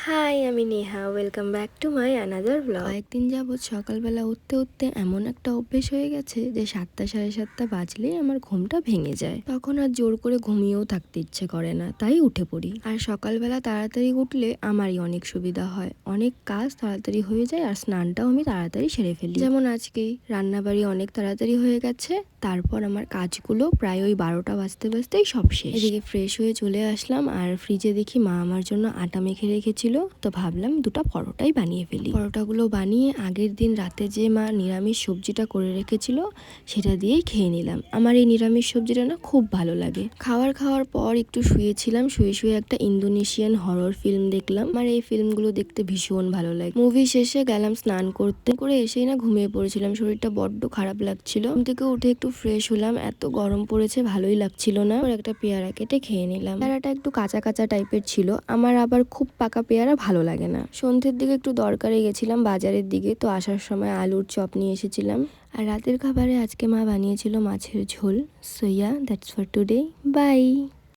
High, আমি Neha. Welcome back to my another blog. কয়েকদিন যাবৎ সকালবেলা উঠতে উঠতে এমন একটা অভ্যেস হয়ে গেছে যে 7টা সাড়ে 7টা বাজলেই আমার ঘুমটা ভেঙে যায়। তখন আর জোর করে ঘুমিয়েও থাকতে ইচ্ছে করে না, তাই উঠে পড়ি। আর সকালবেলা তাড়াতাড়ি উঠলে আমারই অনেক সুবিধা হয়, অনেক কাজ তাড়াতাড়ি হয়ে যায় আর স্নানটাও আমি তাড়াতাড়ি সেরে ফেলি। যেমন আজকেই রান্নাবাড়ি অনেক তাড়াতাড়ি হয়ে গেছে, তারপর আমার কাজগুলো প্রায় ওই 12টা বাজতে বাজতেই সব শেষ। এদিকে ফ্রেশ হয়ে চলে আসলাম আর ফ্রিজে দেখি মা আমার জন্য আটা মেখে রেখেছিল, তো ভাবলাম দুটো পরোটাই বানিয়ে ফেলি। পরোটাগুলো বানিয়ে আগের দিন রাতে যে মা নিরামিষ সবজিটা করে রেখেছিল সেটা দিয়েই খেয়ে নিলাম। আমার এই নিরামিষ সবজিটা না খুব ভালো লাগে। খাওয়ার পর একটু শুয়েছিলাম, শুয়ে একটা ইন্দোনেশিয়ান হরর ফিল্ম দেখলাম। আমার এই ফিল্মগুলো দেখতে ভীষণ ভালো লাগে। মুভি শেষে গেলাম স্নান করতে, করে এসেই না ঘুমিয়ে পড়েছিলাম। শরীরটা বড্ড খারাপ লাগছিল। ঘুম থেকে উঠে একটু ফ্রেশ হলাম, এত গরম পড়েছে ভালোই লাগছিল না। একটা পেয়ারা কেটে খেয়ে নিলাম। পেয়ারাটা একটু কাঁচা কাঁচা টাইপের ছিল, আমার আবার খুব পাকা পেয়ারা ভালো লাগে না। সন্ধ্যের দিকে একটু দরকারে গেছিলাম বাজারের দিকে, তো আসার সময় আলুর চপ নিয়ে এসেছিলাম। আর রাতের খাবারে আজকে মা বানিয়েছিল মাছের ঝোল। So yeah, that's for today. By.